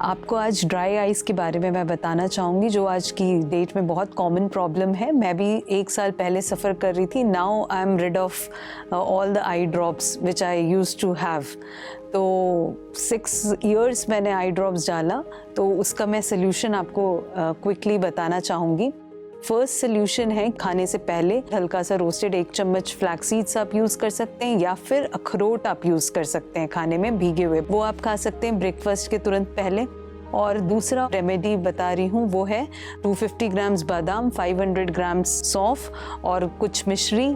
आपको आज dry eyes के बारे में मैं बताना चाहूँगी, जो आज की डेट में बहुत कॉमन प्रॉब्लम है। मैं भी 1 साल पहले सफ़र कर रही थी। Now I am rid of all the eye drops which I use to have. तो 6 इयर्स मैंने आई ड्रॉप्स डाला, तो उसका मैं सल्यूशन आपको क्विकली बताना चाहूँगी। फर्स्ट सोल्यूशन है, खाने से पहले हल्का सा रोस्टेड 1 चम्मच फ्लैक्स सीड्स आप यूज़ कर सकते हैं, या फिर अखरोट आप यूज़ कर सकते हैं खाने में भीगे हुए, वो आप खा सकते हैं ब्रेकफास्ट के तुरंत पहले। और दूसरा रेमेडी बता रही हूँ वो है 250 ग्राम्स बादाम, 500 ग्राम्स सौंफ और कुछ मिश्री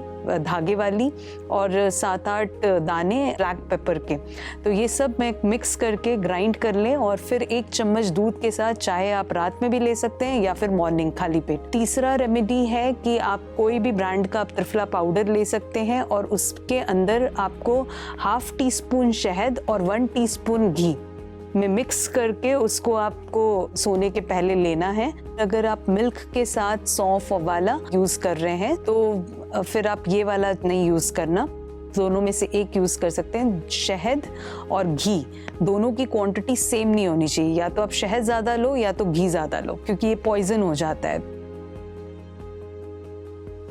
धागे वाली और 7-8 दाने ब्लैक पेपर के। तो ये सब मैं मिक्स करके ग्राइंड कर लें और फिर 1 चम्मच दूध के साथ, चाहे आप रात में भी ले सकते हैं या फिर मॉर्निंग खाली पेट। तीसरा रेमेडी है कि आप कोई भी ब्रांड का त्रिफला पाउडर ले सकते हैं और उसके अंदर आपको ½ टीस्पून शहद और 1 टीस्पून घी में मिक्स करके उसको आपको सोने के पहले लेना है। अगर आप मिल्क के साथ सौंफ वाला यूज़ कर रहे हैं तो फिर आप ये वाला नहीं यूज़ करना, दोनों में से एक यूज़ कर सकते हैं। शहद और घी दोनों की क्वांटिटी सेम नहीं होनी चाहिए, या तो आप शहद ज़्यादा लो या तो घी ज़्यादा लो, क्योंकि ये पॉइजन हो जाता है।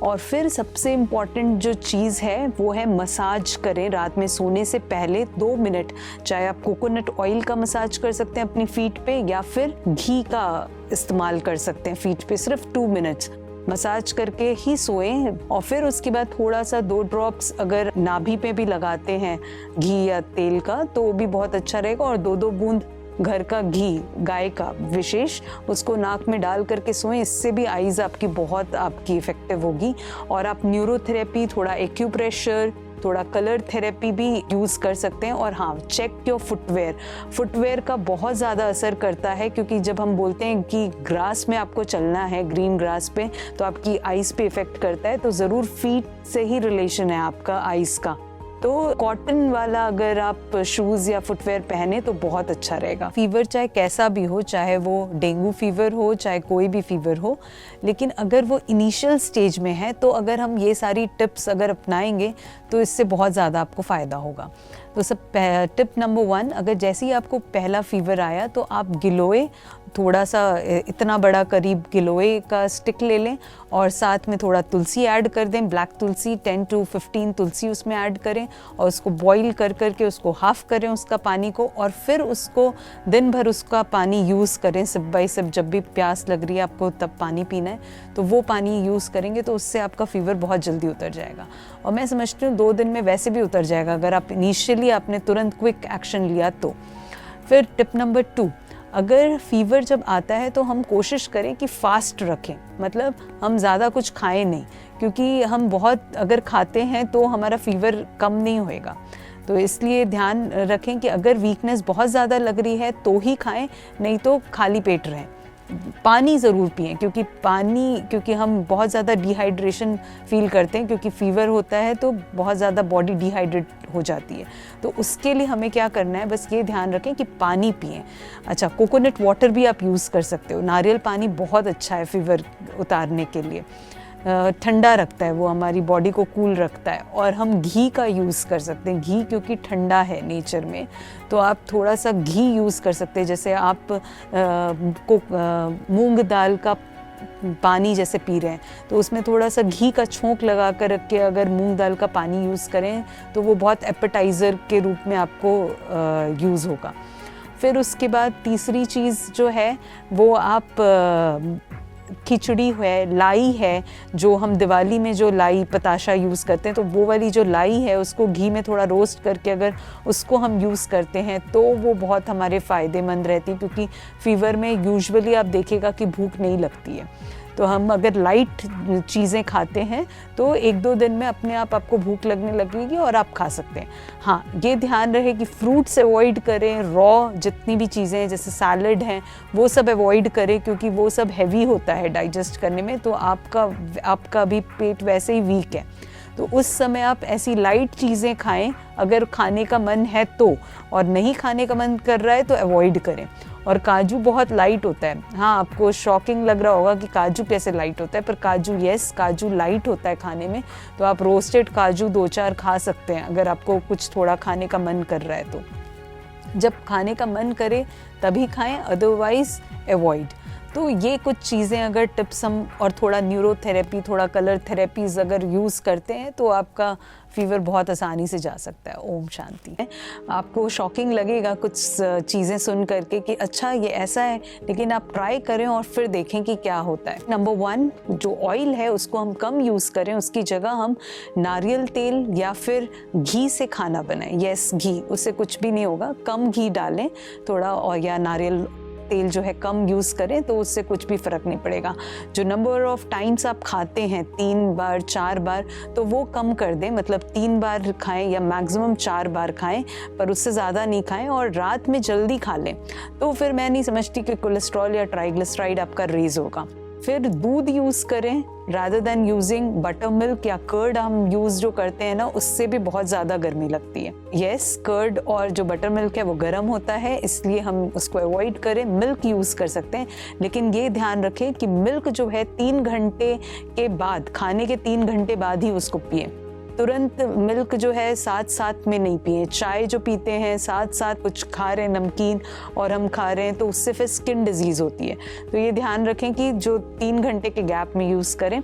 और फिर सबसे इम्पॉर्टेंट जो चीज़ है वो है मसाज करें रात में सोने से पहले 2 मिनट। चाहे आप कोकोनट ऑयल का मसाज कर सकते हैं अपनी फीट पे, या फिर घी का इस्तेमाल कर सकते हैं फीट पे, सिर्फ 2 मिनट्स मसाज करके ही सोएं। और फिर उसके बाद थोड़ा सा 2 ड्रॉप्स अगर नाभि पे भी लगाते हैं घी या तेल का, तो वो भी बहुत अच्छा रहेगा। और 2-2 बूंद घर का घी, गाय का विशेष, उसको नाक में डाल करके सोएं। इससे भी आईज आपकी बहुत इफेक्टिव होगी। और आप न्यूरोथेरेपी, थोड़ा एक्यूप्रेशर, थोड़ा कलर थेरेपी भी यूज़ कर सकते हैं। और हाँ, चेक योर फुटवेयर का बहुत ज़्यादा असर करता है, क्योंकि जब हम बोलते हैं कि ग्रास में आपको चलना है, ग्रीन ग्रास पे, तो आपकी आइज़ पे इफ़ेक्ट करता है। तो ज़रूर फीट से ही रिलेशन है आपका आइज़ का। तो कॉटन वाला अगर आप शूज़ या फुटवेयर पहने तो बहुत अच्छा रहेगा। फीवर चाहे कैसा भी हो, चाहे वो डेंगू फीवर हो, चाहे कोई भी फीवर हो, लेकिन अगर वो इनिशियल स्टेज में है तो अगर हम ये सारी टिप्स अगर अपनाएंगे तो इससे बहुत ज़्यादा आपको फ़ायदा होगा। तो टिप नंबर 1, अगर जैसे ही आपको पहला फीवर आया तो आप गिलोय, थोड़ा सा इतना बड़ा करीब गिलोय का स्टिक ले लें और साथ में थोड़ा तुलसी ऐड कर दें, ब्लैक तुलसी 10 to 15 तुलसी उसमें ऐड करें और उसको बॉईल कर करके उसको हाफ़ करें उसका पानी को, और फिर उसको दिन भर उसका पानी यूज़ करें। सिप बाई सिप, जब भी प्यास लग रही है आपको तब पानी पीना है, तो वो पानी यूज़ करेंगे तो उससे आपका फीवर बहुत जल्दी उतर जाएगा। और मैं समझती हूँ 2 दिन में वैसे भी उतर जाएगा अगर आप इनिशियली आपने तुरंत क्विक एक्शन लिया तो। फिर टिप नंबर 2, अगर फीवर जब आता है तो हम कोशिश करें कि फास्ट रखें, मतलब हम ज़्यादा कुछ खाएं नहीं, क्योंकि हम बहुत अगर खाते हैं तो हमारा फीवर कम नहीं होएगा। तो इसलिए ध्यान रखें कि अगर वीकनेस बहुत ज़्यादा लग रही है तो ही खाएं, नहीं तो खाली पेट रहें। पानी ज़रूर पिएं, क्योंकि हम बहुत ज़्यादा डिहाइड्रेशन फील करते हैं, क्योंकि फीवर होता है तो बहुत ज़्यादा बॉडी डिहाइड्रेट हो जाती है। तो उसके लिए हमें क्या करना है, बस ये ध्यान रखें कि पानी पिएं। अच्छा, कोकोनट वाटर भी आप यूज़ कर सकते हो। नारियल पानी बहुत अच्छा है फीवर उतारने के लिए, ठंडा रखता है, वो हमारी बॉडी को कूल रखता है। और हम घी का यूज़ कर सकते हैं, घी क्योंकि ठंडा है नेचर में, तो आप थोड़ा सा घी यूज़ कर सकते हैं। जैसे आप मूंग दाल का पानी जैसे पी रहे हैं तो उसमें थोड़ा सा घी का छोंक लगा कर रख के अगर मूंग दाल का पानी यूज़ करें तो वो बहुत एपेटाइज़र के रूप में आपको यूज़ होगा। फिर उसके बाद तीसरी चीज़ जो है वो आप खिचड़ी है, लाई है, जो हम दिवाली में जो लाई पताशा यूज़ करते हैं, तो वो वाली जो लाई है उसको घी में थोड़ा रोस्ट करके अगर उसको हम यूज़ करते हैं तो वो बहुत हमारे फ़ायदेमंद रहती, क्योंकि फ़ीवर में यूजुअली आप देखिएगा कि भूख नहीं लगती है। तो हम अगर लाइट चीज़ें खाते हैं तो 1-2 दिन में अपने आप आपको भूख लगने लगेगी और आप खा सकते हैं। हाँ, ये ध्यान रहे कि फ्रूट्स अवॉइड करें, रॉ जितनी भी चीज़ें हैं जैसे सैलड हैं वो सब अवॉइड करें, क्योंकि वो सब हैवी होता है डाइजेस्ट करने में, तो आपका भी पेट वैसे ही वीक है। तो उस समय आप ऐसी लाइट चीज़ें खाएं अगर खाने का मन है तो, और नहीं खाने का मन कर रहा है तो अवॉइड करें। और काजू बहुत लाइट होता है। हाँ, आपको शॉकिंग लग रहा होगा कि काजू कैसे लाइट होता है, पर काजू लाइट होता है खाने में। तो आप रोस्टेड काजू 2-4 खा सकते हैं अगर आपको कुछ थोड़ा खाने का मन कर रहा है तो। जब खाने का मन करे तभी खाएं, अदरवाइज अवॉइड। तो ये कुछ चीज़ें अगर टिप्स हम, और थोड़ा न्यूरोथेरेपी, थोड़ा कलर थेरेपीज़ अगर यूज़ करते हैं तो आपका फीवर बहुत आसानी से जा सकता है। ओम शांति। आपको शॉकिंग लगेगा कुछ चीज़ें सुन करके कि अच्छा ये ऐसा है, लेकिन आप ट्राई करें और फिर देखें कि क्या होता है। नंबर 1, जो ऑयल है उसको हम कम यूज़ करें, उसकी जगह हम नारियल तेल या फिर घी से खाना बनाएं। यस, घी, उससे कुछ भी नहीं होगा, कम घी डालें थोड़ा, और या नारियल तेल जो है कम यूज़ करें तो उससे कुछ भी फ़र्क नहीं पड़ेगा। जो नंबर ऑफ टाइम्स आप खाते हैं, 3 बार 4 बार, तो वो कम कर दें, मतलब 3 बार खाएं या मैक्सिमम 4 बार खाएं, पर उससे ज़्यादा नहीं खाएं, और रात में जल्दी खा लें। तो फिर मैं नहीं समझती कि कोलेस्ट्रॉल या ट्राइग्लिसराइड आपका रेज होगा। फिर दूध यूज़ करें rather than using butter milk या कर्ड हम यूज़ जो करते हैं ना, उससे भी बहुत ज़्यादा गर्मी लगती है। यस, कर्ड और जो बटर मिल्क है वो गर्म होता है, इसलिए हम उसको अवॉइड करें। मिल्क यूज़ कर सकते हैं, लेकिन ये ध्यान रखें कि मिल्क जो है 3 घंटे के बाद, खाने के 3 घंटे बाद ही उसको पिएं। तुरंत मिल्क जो है साथ साथ में नहीं पिए। चाय जो पीते हैं साथ साथ कुछ खा रहे हैं, नमकीन और हम खा रहे हैं, तो उससे फिर स्किन डिजीज़ होती है। तो ये ध्यान रखें कि जो 3 घंटे के गैप में यूज़ करें।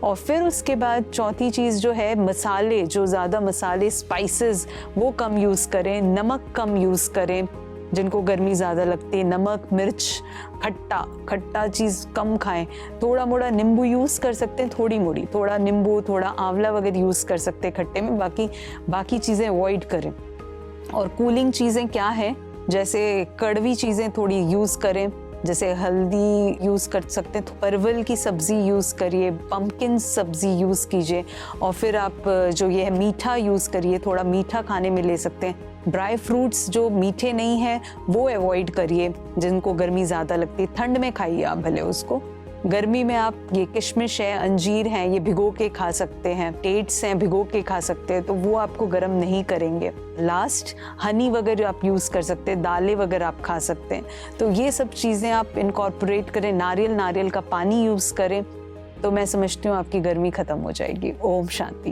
और फिर उसके बाद चौथी चीज़ जो है, मसाले, जो ज़्यादा मसाले, स्पाइसेस, वो कम यूज़ करें। नमक कम यूज़ करें, जिनको गर्मी ज़्यादा लगती है, नमक, मिर्च, खट्टा चीज़ कम खाएं। थोड़ा मोड़ा नींबू यूज़ कर सकते हैं, थोड़ी मोड़ी, थोड़ा नींबू, थोड़ा आंवला वगैरह यूज़ कर सकते हैं खट्टे में, बाकी चीज़ें अवॉइड करें। और कूलिंग चीज़ें क्या है, जैसे कड़वी चीज़ें थोड़ी यूज़ करें, जैसे हल्दी यूज़ कर सकते हैं, परवल की सब्ज़ी यूज़ करिए, पम्पकिन सब्ज़ी यूज़ कीजिए। और फिर आप जो ये है मीठा यूज़ करिए, थोड़ा मीठा खाने में ले सकते हैं। ड्राई फ्रूट्स जो मीठे नहीं हैं वो अवॉइड करिए, जिनको गर्मी ज़्यादा लगती है। ठंड में खाइए आप भले उसको, गर्मी में आप ये किशमिश है, अंजीर हैं, ये भिगो के खा सकते हैं, डेट्स हैं भिगो के खा सकते हैं, तो वो आपको गर्म नहीं करेंगे। लास्ट, हनी वगैरह आप यूज़ कर सकते हैं, दालें वगैरह आप खा सकते हैं। तो ये सब चीज़ें आप इनकॉर्पोरेट करें। नारियल का पानी यूज़ करें, तो मैं समझती हूँ आपकी गर्मी ख़त्म हो जाएगी। ओम शांति।